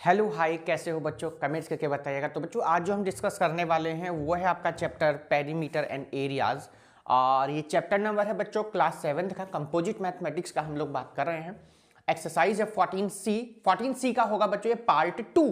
Hello hi, कैसे हो बच्चों? कमेंट्स करके बताइएगा। तो बच्चों आज जो हम डिस्कस करने वाले हैं वो है आपका चैप्टर पेरीमीटर एंड एरियाज। और ये चैप्टर नंबर है बच्चों क्लास 7 का कंपोजिट मैथमेटिक्स का हम लोग बात कर रहे हैं। एक्सरसाइज है 14C का होगा बच्चों ये पार्ट 2।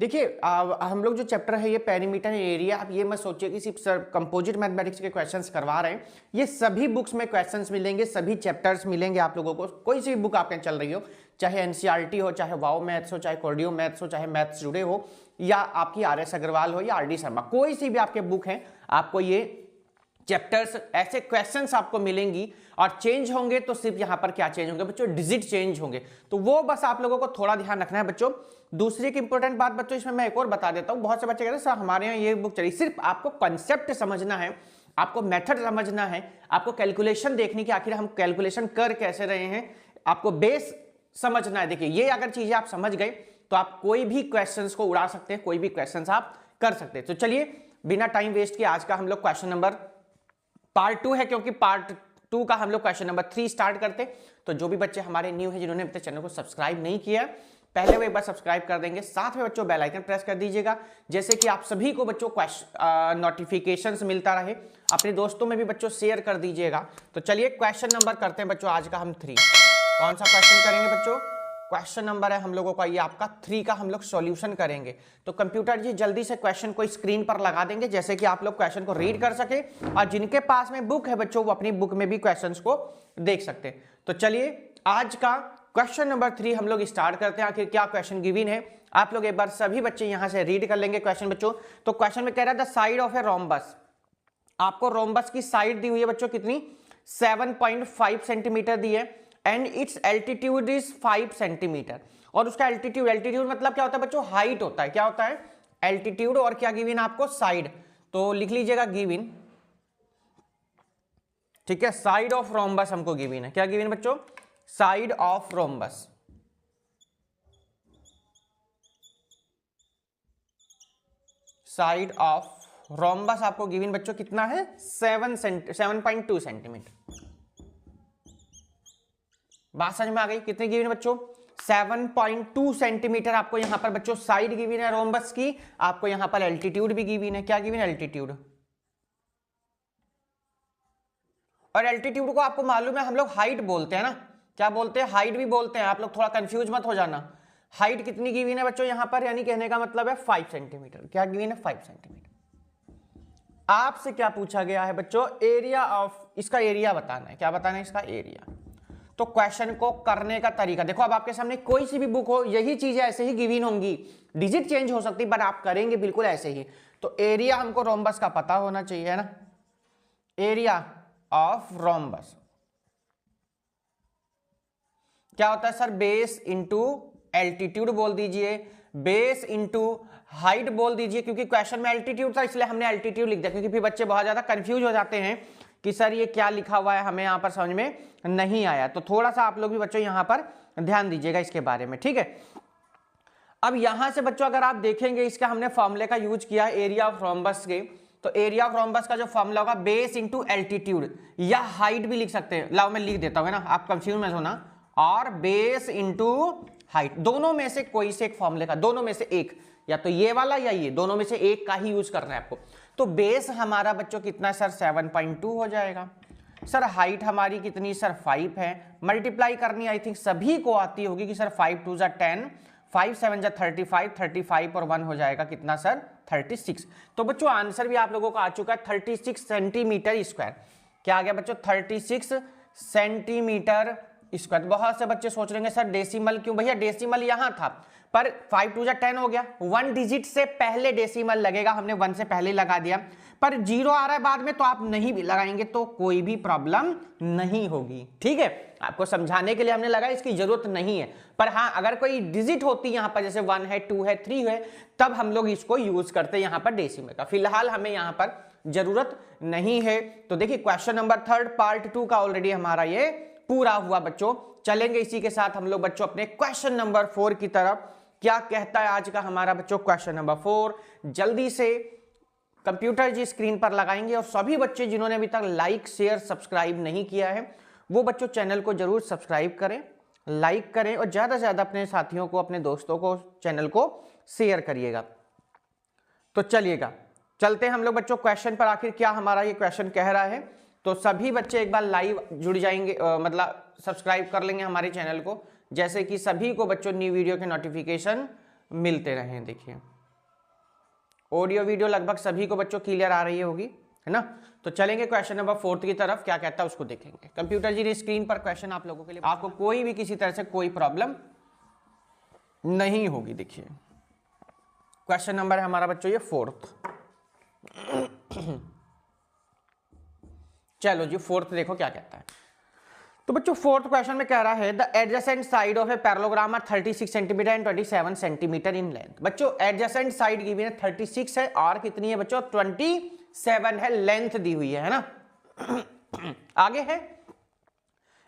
देखिए हम लोग जो चैप्टर है ये पेरीमीटर एरिया, आप ये मत सोचिए कि सिर्फ सर कंपोजिट मैथमेटिक्स के क्वेश्चंस करवा रहे हैं। ये सभी बुक्स में क्वेश्चंस मिलेंगे, सभी चैप्टर्स मिलेंगे आप लोगों को। कोई सी भी बुक आपके चल रही हो, चाहे एनसीईआरटी हो, चाहे वाओ मैथ्स हो, चाहे कोर्डियो मैथ्स हो, चाहे मैथ्स जुड़े हो, या आपकी आरएस अग्रवाल हो या आरडी शर्मा, कोई सी भी आपके बुक है, आपको ये चैप्टर्स ऐसे क्वेश्चंस आपको मिलेंगी। और चेंज होंगे तो सिर्फ यहां पर क्या चेंज होंगे बच्चों? डिजिट चेंज होंगे। तो वो बस आप लोगों को थोड़ा ध्यान रखना है बच्चों। दूसरी एक इंपॉर्टेंट बात बच्चों इसमें मैं एक और बता देता हूं। बहुत से बच्चे कहते हैं सर हमारे यहाँ ये बुक चली, सिर्फ आपको कंसेप्ट समझना है, आपको मेथड समझना है, आपको कैलकुलेशन देखनी कि आखिर हम कैलकुलेशन कर कैसे रहे हैं, आपको बेस समझना है। देखिए ये अगर चीजें आप समझ गए तो आप कोई भी क्वेश्चंस को उड़ा सकते हैं, कोई भी क्वेश्चंस आप कर सकते हैं। तो चलिए बिना टाइम वेस्ट किए आज का हम लोग क्वेश्चन नंबर पार्ट 2 है, क्योंकि पार्ट 2 का हम लोग क्वेश्चन नंबर 3 स्टार्ट करते। तो जो भी बच्चे हमारे न्यू है, जिन्होंने अपने चैनल को सब्सक्राइब नहीं किया, पहले वो एक बार सब्सक्राइब कर देंगे, साथ में बच्चों बेल आइकन प्रेस कर दीजिएगा, जैसे कि आप सभी को बच्चों नोटिफिकेशंस मिलता रहे। अपने दोस्तों में भी बच्चों शेयर कर दीजिएगा। तो चलिए क्वेश्चन नंबर करते हैं बच्चों आज का हम 3। कौन सा क्वेश्चन करेंगे बच्चों? क्वेश्चन नंबर है हम लोगों का ये आपका 3 का हम लोग सॉल्यूशन करेंगे। तो कंप्यूटर जी जल्दी से क्वेश्चन को स्क्रीन पर लगा देंगे, जैसे कि आप लोग क्वेश्चन को रीड कर सके, और जिनके पास में बुक है बच्चों वो अपनी बुक में भी क्वेश्चंस को देख सकते हैं। तो चलिए आज का क्वेश्चन नंबर 3 हम लोग स्टार्ट करते हैं। आखिर क्या क्वेश्चन गिवन है आप लोग एक बार सभी बच्चे यहां से रीड कर लेंगे क्वेश्चन बच्चों। तो क्वेश्चन में कह रहा है the side of a rhombus, आपको रोम्बस की साइड दी हुई है बच्चों कितनी? 7.5 सेंटीमीटर दी है, and it's altitude is 5 centimetre. और उसका एल्टीट्यूड मतलब क्या होता है बच्चों? हाइट होता है। क्या होता है? एल्टीट्यूड। और क्या गिवन आपको? साइड। तो लिख लीजिएगा गिवन, ठीक है। साइड ऑफ रोम्बस हमको गिवन है। क्या गिवन है बच्चों? Side of rhombus. Side of rhombus आपको गिवन बच्चों कितना है? 7.2 सेंटीमीटर। बात समझ में आ गई? कितनी गिवन है बच्चों? 7.2 सेंटीमीटर आपको यहां पर बच्चों साइड गिवन है रोम्बस की। आपको यहां पर एल्टीट्यूड भी गिवन है। क्या गिवन है? एल्टीट्यूड। और एल्टीट्यूड को आपको मालूम है हम लोग हाइट बोलते हैं ना। क्या बोलते हैं? हाइट भी बोलते हैं। आप लोग थोड़ा कंफ्यूज मत हो जाना। हाइट कितनी गिवन है बच्चों यहां पर? यानी कहने का मतलब है 5 सेंटीमीटर। क्या गिवन है? 5 सेंटीमीटर। आपसे क्या पूछा गया है बच्चों? एरिया ऑफ, इसका एरिया बताना है। क्या बताना है? इसका एरिया। तो क्वेश्चन को करने का तरीका देखो। अब आपके सामने कोई सी भी बुक हो, यही चीजें ऐसे ही गिवन होंगी, डिजिट चेंज हो सकती, बट आप करेंगे बिल्कुल ऐसे ही। तो एरिया हमको रोम्बस का पता होना चाहिए, है ना। एरिया ऑफ रोम्बस क्या होता है सर? बेस इंटू एल्टीट्यूड बोल दीजिए, बेस इंटू हाइट बोल दीजिए। क्योंकि क्वेश्चन में एल्टीट्यूड था इसलिए हमने एल्टीट्यूड लिख दिया, क्योंकि फिर बच्चे बहुत ज्यादा कंफ्यूज हो जाते हैं कि सर ये क्या लिखा हुआ है, हमें यहां पर समझ में नहीं आया। तो थोड़ा सा आप लोग भी बच्चों यहां पर ध्यान दीजिएगा इसके बारे में, ठीक है। अब यहां से बच्चों अगर आप देखेंगे, इसका हमने फॉर्मूले का यूज किया एरिया ऑफ रोम्बस के। तो एरिया ऑफ रोम्बस का जो फॉर्मूला होगा बेस इंटू एल्टीट्यूड, या हाइट भी लिख सकते हैं। लाओ मैं लिख देता हूं ना, आप कंफ्यूज मत होना। और बेस इंटू हाइट, दोनों में से कोई से एक फॉर्मूले का, दोनों में से एक, या तो ये वाला या ये, दोनों में से एक का ही यूज करना है आपको। तो बेस हमारा बच्चों कितना सर? 7.2 हो जाएगा। सर हाइट हमारी कितनी सर? 5 है। मल्टीप्लाई करनी आई थिंक सभी को आती होगी कि सर 5 2 जा 10, 5 7 जा 35, 35 और 1 हो जाएगा कितना सर? 36। तो बच्चों आंसर भी आप लोगों का आ चुका है 36 सेंटीमीटर स्क्वायर। क्या आ गया बच्चों? 36 सेंटीमीटर स्क्वायर। बहुत से बच्चे सोच रहे हैं सर डेसिमल क्यों? भैया डेसिमल यहां था, पर 5 2 जा 10 हो गया। 1 डिजिट से पहले डेसिमल लगेगा, हमने 1 से पहले लगा दिया, पर 0 आ रहा है बाद में, तो आप नहीं भी लगाएंगे तो कोई भी प्रॉब्लम नहीं होगी, ठीक है। आपको समझाने के लिए हमने लगाया, इसकी जरूरत नहीं है। पर हाँ अगर कोई डिजिट होती यहां पर, जैसे 1 है, 2 है, 3 है, तब हम लोग इसको यूज करते हैं यहां पर डेसिमल का। फिलहाल हमें यहां पर जरूरत नहीं है। तो देखिए क्वेश्चन नंबर 3 पार्ट 2 का ऑलरेडी हमारा ये पूरा हुआ बच्चों। चलेंगे इसी के साथ हम लोग बच्चों अपने क्वेश्चन नंबर 4 की तरफ। क्या कहता है आज का हमारा बच्चों क्वेश्चन नंबर 4? जल्दी से कंप्यूटर जी स्क्रीन पर लगाएंगे, और सभी बच्चे जिन्होंने अभी तक लाइक शेयर सब्सक्राइब नहीं किया है वो बच्चों चैनल को जरूर सब्सक्राइब करें लाइक करें और ज़्यादा से ज़्यादा अपने साथियों को, अपने दोस्तों को, चैनल को शेयर करिएगा। तो चलिएगा चलते हैं हम लोग बच्चों क्वेश्चन पर, आखिर क्या हमारा ये क्वेश्चन कह रहा है। तो सभी बच्चे एक बार लाइव जुड़ जाएंगे, मतलब सब्सक्राइब कर लेंगे हमारे चैनल को, जैसे कि सभी को बच्चों न्यू वीडियो के नोटिफिकेशन मिलते रहें। देखिए ऑडियो वीडियो लगभग सभी को बच्चों क्लियर आ रही होगी, है ना। तो चलेंगे क्वेश्चन नंबर 4 की तरफ, क्या कहता है उसको देखेंगे। कंप्यूटर जी ने स्क्रीन पर क्वेश्चन आप लोगों के लिए, आपको कोई भी किसी तरह से कोई प्रॉब्लम नहीं होगी। देखिए क्वेश्चन नंबर है हमारा बच्चों ये 4th। चलो जी 4th देखो क्या कहता है। तो बच्चों 4th क्वेश्चन में कह रहा है the adjacent side of a parallelogram are 36 centimetre and 27 centimetre in length. बच्चों एडजेसेंट साइड गिवन है 36 है और कितनी है बच्चों 27 है, लेंथ दी हुई है ना। आगे है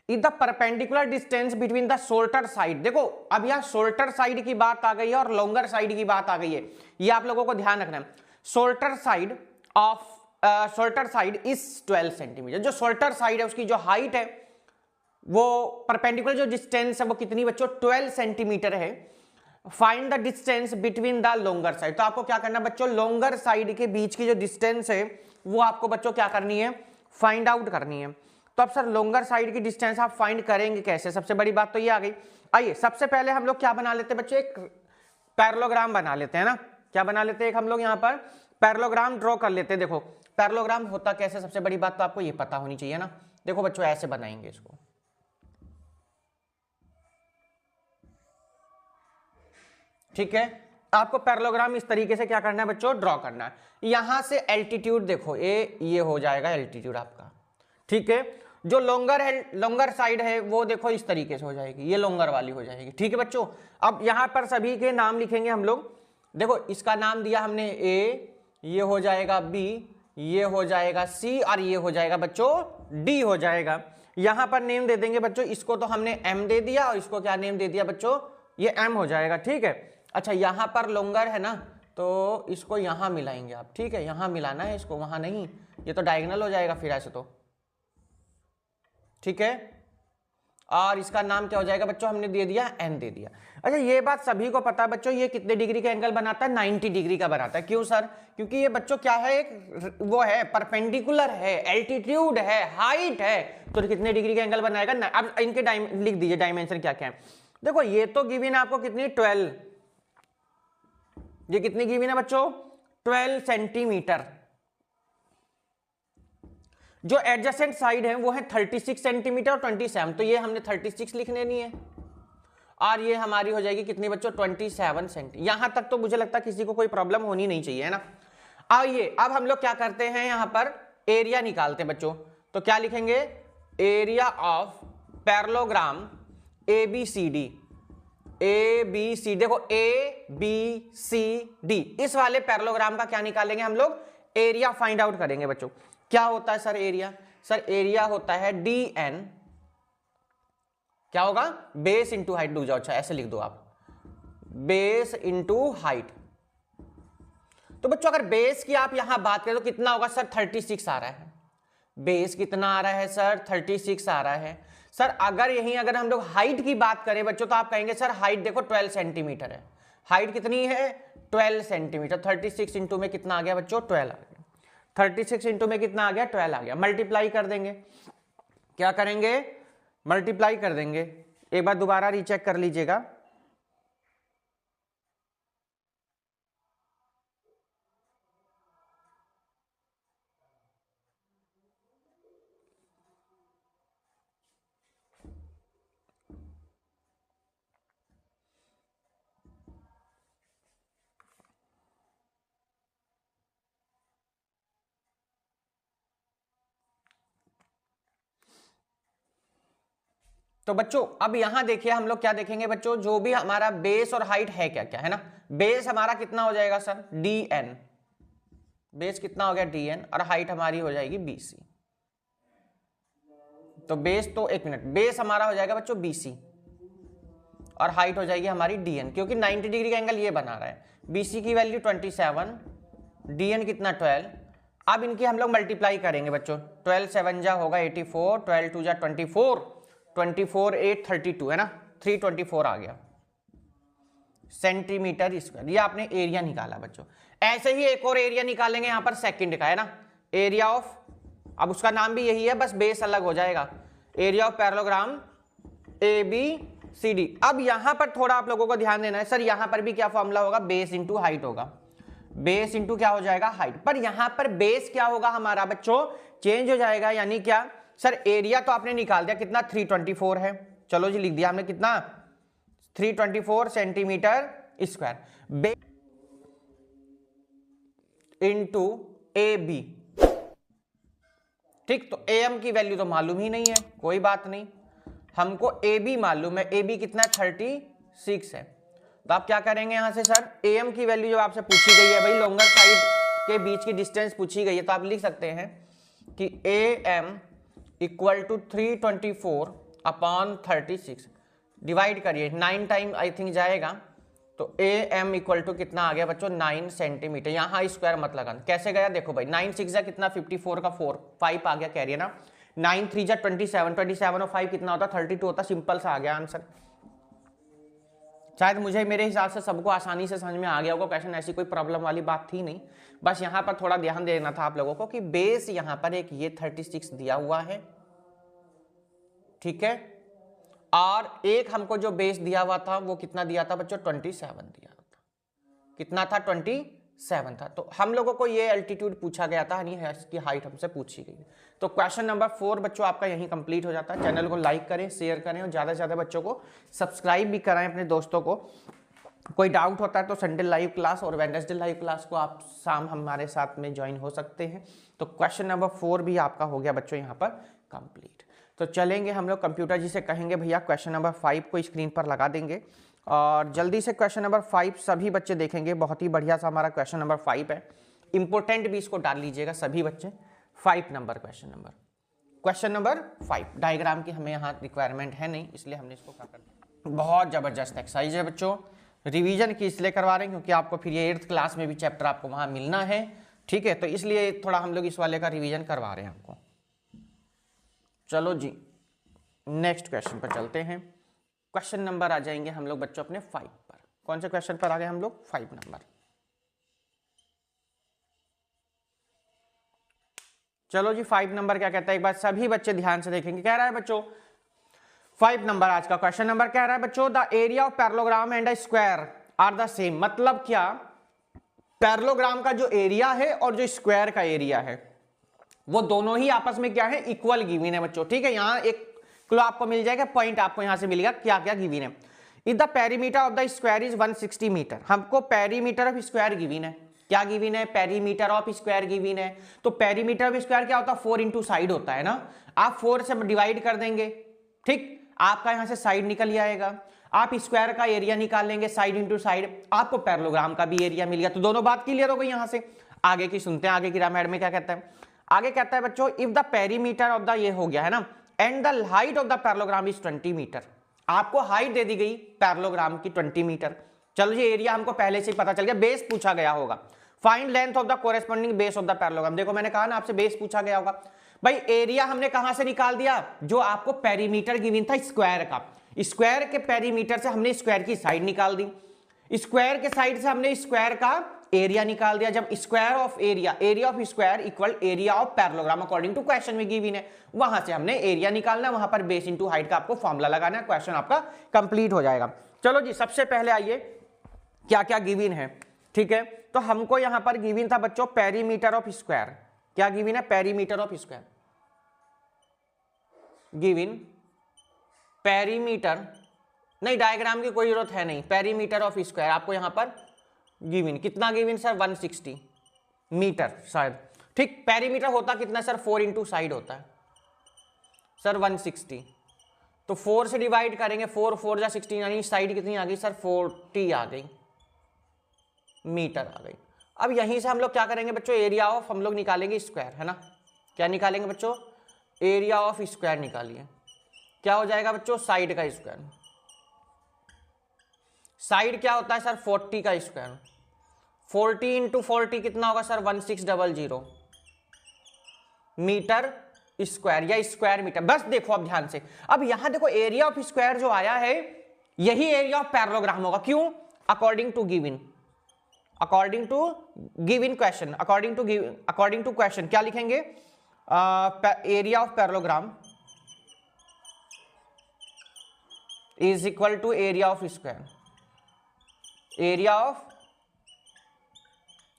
is the perpendicular distance between the shorter side. देखो अब यहां शॉर्टर साइड की बात आ गई है और लॉन्गर साइड की बात आ गई है, ये आप लोगों को ध्यान रखना है। Shorter side of shorter side is 12 centimetre. जो शॉर्टर साइड है उसकी जो हाइट है वो परपेंडिकुलर जो डिस्टेंस है वो कितनी बच्चों 12 सेंटीमीटर है। Find the distance between the longer side. तो आपको क्या करना है बच्चों, लॉन्गर साइड के बीच की जो डिस्टेंस है वो आपको बच्चों क्या करनी है, फाइंड आउट करनी है। तो अब सर लॉन्गर साइड की डिस्टेंस आप फाइंड करेंगे कैसे, सबसे बड़ी बात तो ये आ गई। आइए सबसे पहले हम लोग क्या बना लेते हैं बच्चों, एक पैरेललोग्राम बना लेते हैं ना। क्या बना लेते हैं, एक हम लोग यहाँ पर पैरेललोग्राम ड्रॉ कर लेते हैं। देखो पैरेललोग्राम होता कैसे, सबसे बड़ी बात तो आपको ये पता होनी चाहिए ना। देखो बच्चों ऐसे बनाएंगे इसको, ठीक है। आपको पैरेललोग्राम इस तरीके से क्या करना है बच्चों, ड्रॉ करना है। यहां से एल्टीट्यूड देखो ये हो जाएगा एल्टीट्यूड आपका, ठीक है। जो लॉन्गर है, लॉन्गर साइड है वो देखो इस तरीके से हो जाएगी, ये लॉन्गर वाली हो जाएगी, ठीक है बच्चों। अब यहां पर सभी के नाम लिखेंगे हम लोग। देखो इसका नाम दिया हमने ए, ये हो जाएगा बी, ये हो जाएगा सी और ये हो जाएगा बच्चों डी हो जाएगा। यहां पर नेम दे देंगे बच्चों, इसको तो हमने एम दे दिया और इसको क्या नेम दे दिया बच्चों, ये एम हो जाएगा, ठीक है। अच्छा यहां पर लॉन्गर है ना तो इसको यहां मिलाएंगे आप, ठीक है। यहां मिलाना है इसको, वहां नहीं, ये तो डायगोनल हो जाएगा फिर ऐसे तो, ठीक है। और इसका नाम क्या हो जाएगा बच्चों, हमने दे दिया एन दे दिया। अच्छा ये बात सभी को पता है बच्चों, ये कितने डिग्री का एंगल बनाता है, 90 डिग्री का बनाता है। क्यों सर, क्योंकि ये बच्चों क्या है, एक वो है परपेंडिकुलर है, एल्टीट्यूड है, हाइट है, तो कितने डिग्री का एंगल बनाएगा। अब इनके लिख दीजिए डायमेंशन क्या क्या है। देखो ये तो गिवन है आपको कितनी 12, ये कितनी गिवन है बच्चों 12 सेंटीमीटर। जो एडजेसेंट साइड है वो है 36 सेंटीमीटर और 27, तो ये हमने 36 लिख लेनी है और ये हमारी हो जाएगी कितनी बच्चों 27 सेंटी। यहां तक तो मुझे लगता है किसी को कोई प्रॉब्लम होनी नहीं चाहिए, है ना। आइए अब हम लोग क्या करते हैं, यहां पर एरिया निकालते हैं बच्चों। तो क्या लिखेंगे, area of parallelogram A B C D. A B C, देखो ए बी सी डी, इस वाले पैरेललोग्राम का क्या निकालेंगे हम लोग, एरिया फाइंड आउट करेंगे बच्चों। क्या होता है सर एरिया, सर एरिया होता है डी एन, क्या होगा बेस इंटू हाइट, डूब जाओ, अच्छा ऐसे लिख दो आप, बेस इंटू हाइट। तो बच्चों अगर बेस की आप यहां बात करें तो कितना होगा सर 36 आ रहा है। बेस कितना आ रहा है सर 36 आ रहा है। सर अगर यहीं अगर हम लोग हाइट की बात करें बच्चों तो आप कहेंगे सर हाइट देखो 12 सेंटीमीटर है। हाइट कितनी है 12 सेंटीमीटर। 36 इंटू में कितना आ गया बच्चों 12 आ गया। 36 इंटू में कितना आ गया 12 आ गया। मल्टीप्लाई कर देंगे, क्या करेंगे मल्टीप्लाई कर देंगे। एक बार दोबारा रीचेक कर लीजिएगा। तो बच्चों अब यहां देखिए हम लोग क्या देखेंगे बच्चों, जो भी हमारा बेस और हाइट है क्या क्या है ना। बेस हमारा कितना हो जाएगा सर डी एन, बेस कितना हो गया डी एन और हाइट हमारी हो जाएगी बी सी। तो बेस तो एक मिनट, बेस हमारा हो जाएगा बच्चों बी सी और हाइट हो जाएगी हमारी डी एन, क्योंकि 90 डिग्री का एंगल ये बना रहा है। बी सी की वैल्यू 27, डी एन कितना 12। अब इनकी हम लोग मल्टीप्लाई करेंगे बच्चों। 12 7 जा होगा 84, 12 2 जा 24, 24 8 32 है ना। 324 आ गया सेंटीमीटर स्क्वायर। ये आपने एरिया निकाला बच्चों। ऐसे ही एक और एरिया निकालेंगे यहां पर सेकंड का, है ना, एरिया ऑफ, अब उसका नाम भी यही है, बस बेस अलग हो जाएगा, एरिया ऑफ पैरेललोग्राम ABCD। अब यहां पर थोड़ा आप लोगों को ध्यान देना है, सर यहां पर भी क्या फॉर्मूला होगा, बेस इंटू हाइट होगा, बेस इंटू क्या हो जाएगा, हाइट। पर यहां पर बेस क्या होगा हमारा बच्चों, चेंज हो जाएगा, यानी क्या सर, एरिया तो आपने निकाल दिया कितना, 324 है, चलो जी लिख दिया हमने कितना, 324 centimetre square, base into AB। ठीक, तो AM की वैल्यू तो मालूम ही नहीं है, कोई बात नहीं, हमको AB मालूम है, AB कितना 36 है। तो आप क्या करेंगे यहां से, सर AM की वैल्यू जो आपसे पूछी गई है भाई, लॉन्गर साइड के बीच की डिस्टेंस पूछी गई है, तो आप लिख सकते हैं कि AM equal to 324 upon 36, divide करिए 9 टाइम आई थिंक जाएगा, तो AM इक्वल टू कितना आ गया बच्चों, 9 सेंटीमीटर। यहां स्क्वायर मत लगाना, कैसे गया देखो भाई, 9 6 जा कितना 54 का 4 5 आ गया, कैरियर ना, 9 3 जा 27, 27 और 5 कितना होता, 32 होता, सिंपल सा आ गया आंसर। शायद मुझे, मेरे हिसाब से सबको आसानी से समझ में आ गया होगा क्वेश्चन, ऐसी कोई प्रॉब्लम वाली बात थी नहीं, बस यहां पर थोड़ा ध्यान देना था आप लोगों को कि बेस यहां पर एक ये 36 दिया हुआ है, ठीक है, और एक हमको जो बेस दिया हुआ था वो कितना दिया था बच्चों, 27 दिया था, कितना था, 27 था। तो हम लोगों को ये एल्टीट्यूड पूछा गया था, यानी इसकी हाइट हमसे पूछी गई। तो क्वेश्चन नंबर 4 बच्चों आपका यहीं कंप्लीट हो जाता है। चैनल को लाइक करें, शेयर करें और ज़्यादा से ज़्यादा बच्चों को सब्सक्राइब भी कराएं अपने दोस्तों को। कोई डाउट होता है तो संडे लाइव क्लास और वेडनेसडे लाइव क्लास को आप शाम हमारे साथ में ज्वाइन हो सकते हैं। तो क्वेश्चन नंबर 4 भी आपका हो गया बच्चों यहाँ पर कंप्लीट। तो चलेंगे हम लोग, कंप्यूटर जी से कहेंगे भैया क्वेश्चन नंबर 5 को स्क्रीन पर लगा देंगे और जल्दी से क्वेश्चन नंबर 5 सभी बच्चे देखेंगे। बहुत ही बढ़िया सा हमारा क्वेश्चन नंबर 5 है, इंपोर्टेंट भी इसको डाल लीजिएगा सभी बच्चे। 5 नंबर क्वेश्चन नंबर 5, डायग्राम की हमें यहाँ रिक्वायरमेंट है नहीं, इसलिए हमने इसको क्या कर दिया। बहुत जबरदस्त एक्सरसाइज है बच्चों, रिवीजन की इसलिए करवा रहे हैं क्योंकि आपको फिर ये 8th क्लास में भी चैप्टर आपको वहाँ मिलना है, ठीक है, तो इसलिए थोड़ा हम लोग इस वाले का रिवीजन करवा रहे हैं आपको। चलो जी नेक्स्ट क्वेश्चन पर चलते हैं। क्वेश्चन नंबर आ जाएंगे हम लोग बच्चों अपने 5 पर। कौन से क्वेश्चन पर आ गए हम लोग, 5 नंबर। चलो जी 5 नंबर क्या कहता है, एक बार सभी बच्चे ध्यान से देखेंगे। कह रहा है बच्चों 5 नंबर, आज का क्वेश्चन नंबर कह रहा है बच्चों, the area of parallelogram and a square are the same. मतलब क्या, पैरेललोग्राम का जो एरिया है और जो स्क्वायर का एरिया है वो दोनों ही आपस में क्या है, इक्वल गिवन है बच्चों, ठीक है। यहां एक क्लू आपको मिल जाएगा, पॉइंट आपको यहां से मिलेगा, क्या क्या गिवन है। If the perimeter of the square is 160 metre, हमको पेरीमीटर ऑफ स्क्वायर गिवन है, क्या गिवन है, पेरीमीटर ऑफ स्क्वायर गिवन है। तो पेरीमीटर ऑफ स्क्वायर क्या होता है, 4 इंटू साइड होता है ना, आप 4 से डिवाइड कर देंगे, ठीक, आपका यहां से साइड निकल आएगा। आप स्क्वायर का एरिया निकालेंगे, साइड इंटू साइड, आपको पैरेललोग्राम का भी एरिया मिल गया। तो दोनों बात क्लियर हो गई। यहां से आगे की सुनते हैं, आगे की ग्रामर में क्या कहता है। आगे कहता है बच्चों, if the perimeter of the, ये हो गया है ना, and the height of the parallelogram is 20 metre, आपको हाइट दे दी गई पैरेललोग्राम की 20 मीटर। चलो जी एरिया हमको पहले से ही पता चल गया, बेस पूछा गया होगा। Find length of the corresponding base of the parallelogram, देखो मैंने कहा ना आपसे बेस पूछा गया होगा। भाई एरिया हमने कहां से निकाल दिया, जो आपको पेरीमीटर गिवन था स्क्वायर का, स्क्वायर के पेरीमीटर से हमने स्क्वायर की साइड निकाल दी, स्क्वायर के साइड से हमने स्क्वायर का एरिया निकाल दिया। जब square of area, area of square equal area of parallelogram according to question में गिवन है, वहां से हमने एरिया निकालना, वहां पर बेस इंटू हाइट का आपको फॉर्मूला लगाना है, क्वेश्चन आपका कंप्लीट हो जाएगा। चलो जी सबसे पहले आइए क्या क्या गिवन है, ठीक है। तो हमको यहां पर गिवन था बच्चों पेरीमीटर ऑफ स्क्वायर, क्या गिवन है, perimeter of square given, perimeter नहीं, डायग्राम की कोई जरूरत है नहीं, पेरीमीटर ऑफ स्क्वायर आपको यहां पर गिवन, कितना गिवन सर, 160 मीटर शायद, ठीक। पेरीमीटर होता कितना सर, 4 इंटू साइड होता है सर 160, तो 4 से डिवाइड करेंगे, 4 4 जा 16, यानी साइड कितनी आ गई सर, 40 आ गई मीटर आ गई। अब यहीं से हम लोग क्या करेंगे बच्चों, एरिया ऑफ हम लोग निकालेंगे स्क्वायर, है ना, क्या निकालेंगे बच्चों, एरिया ऑफ स्क्वायर निकालिए, क्या हो जाएगा बच्चों, साइड का स्क्वायर। साइड क्या होता है सर, 40 का स्क्वायर, 40 इंटू 40 कितना होगा सर, 1600 मीटर स्क्वायर या स्क्वायर मीटर। बस देखो अब ध्यान से, अब यहां देखो एरिया ऑफ स्क्वायर जो आया है यही एरिया ऑफ पैरेललोग्राम होगा। क्यों? According to given, according to given question, according to question क्या लिखेंगे? Area of parallelogram is equal to area of square, area of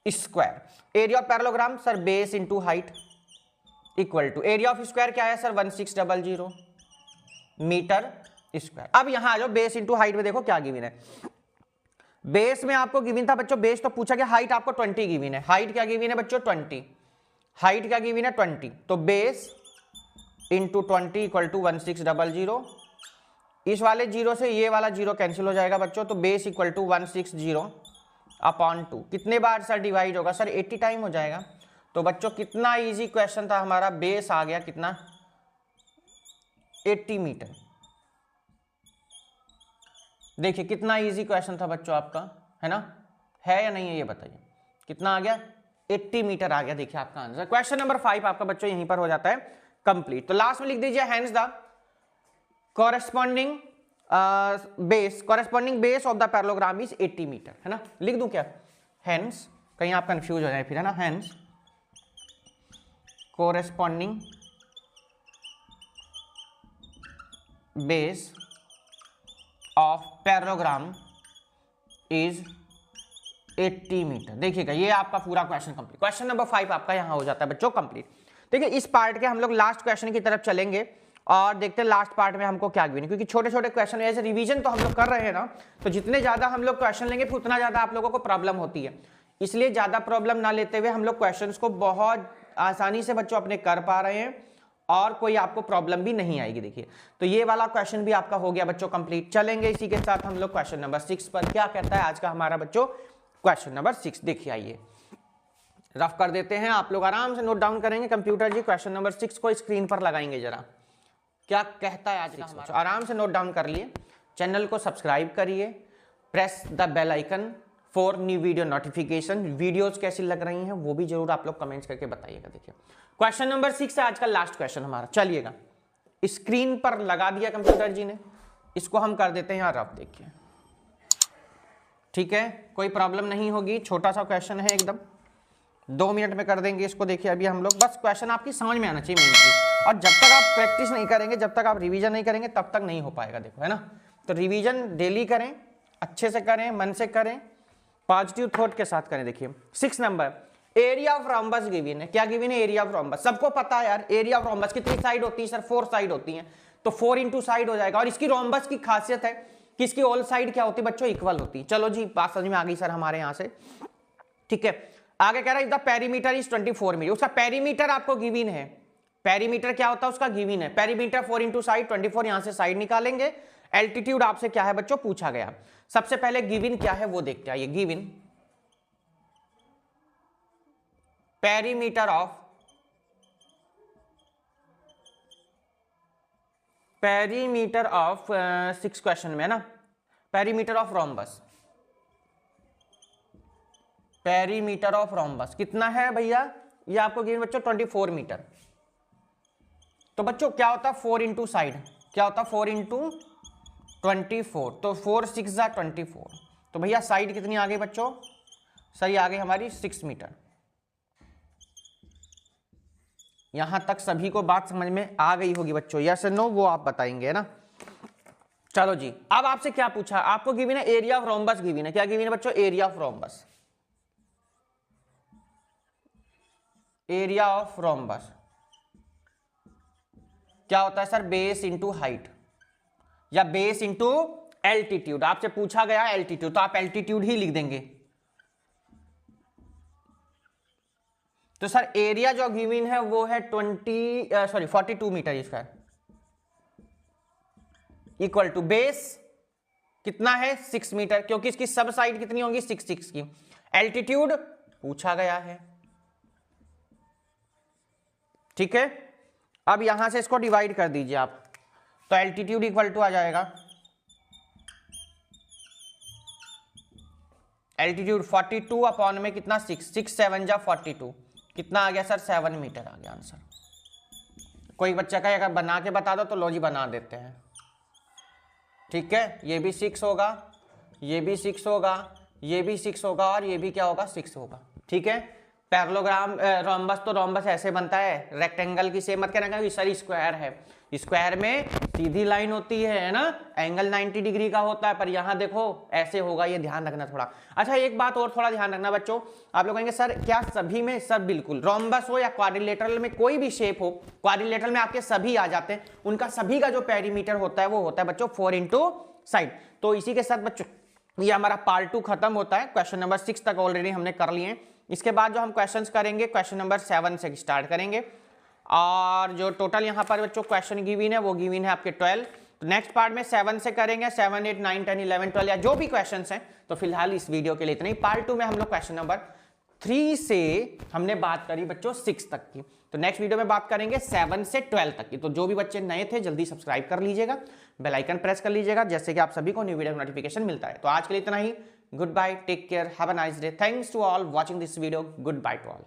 square. Area of parallelogram sir base into height equal to area of square क्या है sir 1600 metre square. अब यहां आ जाओ, base into height में देखो क्या गिवन है। Base में आपको गिवन था बच्चों, बेस तो पूछा गया, हाइट आपको 20 गिवन है। हाइट क्या गिवन है बच्चों? 20। हाइट क्या गिवन है? 20। तो बेस इंटू 20 इक्वल टू 1600। इस वाले जीरो से ये वाला जीरो कैंसिल हो जाएगा बच्चों, तो बेस इक्वल टू 160 अपॉन 2। कितने बार सर डिवाइड होगा? सर 80 टाइम हो जाएगा। तो बच्चों कितना इजी क्वेश्चन था हमारा, बेस आ गया कितना? 80 मीटर। देखिए कितना इजी क्वेश्चन था बच्चों आपका, है ना? है या नहीं है ये बताइए। कितना आ गया? 80 मीटर आ गया। देखिए आपका आंसर। क्वेश्चन नंबर 5 आपका बच्चों यहीं पर हो जाता है कंप्लीट। तो लास्ट में लिख दीजिए hence the corresponding base of the parallelogram is 80 metre, है ना? लिख दूं क्या? हेंस, कहीं आप कंफ्यूज हो जाए फिर, है ना? Hence corresponding base of parallelogram is 80 metre. देखिएगा ये आपका पूरा क्वेश्चन कंप्लीट। क्वेश्चन नंबर 5 आपका यहां हो जाता है बच्चों कंप्लीट। देखिए इस पार्ट के हम लोग लास्ट क्वेश्चन की तरफ चलेंगे और देखते हैं लास्ट पार्ट में हमको क्या गिवन, क्योंकि छोटे छोटे क्वेश्चन ऐसे रिवीजन तो हम लोग कर रहे हैं ना, तो जितने ज्यादा हम लोग क्वेश्चन लेंगे फिर उतना ज्यादा आप लोगों को प्रॉब्लम होती है। इसलिए ज्यादा प्रॉब्लम ना लेते हुए हम लोग क्वेश्चंस को बहुत आसानी से बच्चों अपने कर पा रहे हैं और कोई आपको प्रॉब्लम भी नहीं आएगी। देखिए तो ये वाला क्वेश्चन भी आपका हो गया बच्चों कंप्लीट। चलेंगे इसी के साथ हम लोग क्वेश्चन नंबर 6 पर। क्या कहता है आज का हमारा बच्चों क्वेश्चन नंबर 6? देखिए आइए रफ कर देते हैं, आप लोग आराम से नोट डाउन करेंगे। कंप्यूटर जी क्वेश्चन नंबर 6 को स्क्रीन पर लगाएंगे जरा, क्या कहता है आज का हमारा। आराम से नोट डाउन कर लिए। चैनल को सब्सक्राइब करिए, press the bell icon for new video notification. Videos कैसी लग रही हैं वो भी जरूर आप लोग कमेंट्स करके बताइएगा। देखिए क्वेश्चन नंबर 6 है आज का लास्ट क्वेश्चन हमारा। चलिएगा स्क्रीन पर लगा दिया कंप्यूटर जी ने, इसको हम कर देते हैं यहाँ रफ। देखिए ठीक है, कोई प्रॉब्लम नहीं होगी, छोटा सा क्वेश्चन है एकदम, 2 मिनट में कर देंगे इसको। देखिए अभी हम लोग बस क्वेश्चन आपकी समझ में आना चाहिए मेन चीज, और जब तक आप प्रैक्टिस नहीं करेंगे, जब तक आप रिवीजन नहीं करेंगे तब तक नहीं हो पाएगा। देखो है ना, तो रिवीजन डेली करें, अच्छे से करें, मन से करें, पॉजिटिव थॉट के साथ करें। देखिए 6 number area of rhombus given है। क्या गिवन है? Area of rhombus. सबको पता है यार एरिया ऑफ रोम्बस कितनी साइड होती है सर? 4 साइड होती हैं, तो 4 इंटू साइड हो जाएगा। और इसकी रोम्बस की खासियत है कि इसकी ऑल साइड क्या होती है बच्चों? इक्वल होती है। चलो जी बात समझ में आ गई सर हमारे यहाँ से, ठीक है। आगे कह रहा है द पेरीमीटर इज 24 मीटर। उसका पेरीमीटर आपको गिवन है। पेरीमीटर क्या होता है उसका? गिवन है। पेरीमीटर 4 इंटू साइड 24, यहां से साइड निकालेंगे। एल्टीट्यूड आपसे क्या है बच्चों पूछा गया। सबसे पहले गिवन क्या है वो देखते हैं। ये given perimeter of perimeter of 6 question में ना, perimeter of rhombus, perimeter of rhombus कितना है भैया? ये आपको गिवन बच्चों 24 मीटर। तो बच्चों क्या होता है 4 इंटू साइड? क्या होता है 4 इंटू 24? तो 4 6 जा 24। तो भैया साइड कितनी आ गई बच्चों? सही आ गई हमारी 6 मीटर। यहां तक सभी को बात समझ में आ गई होगी बच्चों, यस नो वो आप बताएंगे है ना। चलो जी अब आपसे क्या पूछा? आपको गिवन है एरिया ऑफ रोम्बस गिवन है। क्या गिवन है बच्चों? Area of rhombus. Area of rhombus क्या होता है सर? बेस इंटू हाइट या बेस इंटू एल्टीट्यूड। आपसे पूछा गया एल्टीट्यूड, तो आप एल्टीट्यूड ही लिख देंगे। तो सर एरिया जो गिवन है वो है 42 metre square equal to base कितना है? 6 मीटर, क्योंकि इसकी सब साइड कितनी होगी? 6 की। एल्टीट्यूड पूछा गया है, ठीक है। अब यहां से इसको डिवाइड कर दीजिए आप, तो एल्टीट्यूड इक्वल टू आ जाएगा एल्टीट्यूड 42 अपॉन में कितना? 6 7 जा 42, कितना आ गया सर? 7 मीटर आ गया आंसर। कोई बच्चा का अगर बना के बता दो तो लो जी बना देते हैं, ठीक है, ये भी 6 होगा, ये भी 6 होगा, ये भी 6 होगा और ये भी क्या होगा 6 होगा। ठीक है, पैरेललोग्राम रोम्बस तो रोम्बस ऐसे बनता है, रेक्टेंगल की सेम मत कहना कि सर स्क्वायर है, स्क्वायर में सीधी लाइन होती है ना, एंगल 90 डिग्री का होता है, पर यहाँ देखो ऐसे होगा, ये ध्यान रखना थोड़ा। अच्छा एक बात और थोड़ा ध्यान रखना बच्चों, आप लोग कहेंगे सर क्या सभी में, सब बिल्कुल, रोम्बस हो या क्वाड्रिलेटरल में कोई भी शेप हो, क्वाड्रिलेटरल में आपके सभी आ जाते हैं, उनका सभी का जो पेरीमीटर होता है वो होता है बच्चों 4 इंटू साइड। तो इसी के साथ बच्चों ये हमारा पार्ट 2 खत्म होता है, क्वेश्चन नंबर 6 तक ऑलरेडी हमने कर लिए हैं। इसके बाद जो हम क्वेश्चंस करेंगे क्वेश्चन नंबर 7 से स्टार्ट करेंगे, और जो टोटल यहाँ पर बच्चों क्वेश्चन गिवन है वो गिवन है आपके 12। तो नेक्स्ट पार्ट में 7 से करेंगे, 7, 8, 9, 10, 11, 12 या जो भी क्वेश्चंस हैं। तो फिलहाल इस वीडियो के लिए इतना ही। पार्ट 2 में हम लोग क्वेश्चन नंबर 3 से हमने बात करी बच्चों 6 तक की, तो नेक्स्ट वीडियो में बात करेंगे 7 से 12 तक की। तो जो भी बच्चे नए थे जल्दी सब्सक्राइब कर लीजिएगा, बेल आइकन प्रेस कर लीजिएगा, जैसे कि आप सभी को न्यू वीडियो नोटिफिकेशन मिलता है। तो आज के लिए इतना ही, goodbye, take care, have a nice day, thanks to all watching this video, goodbye to all.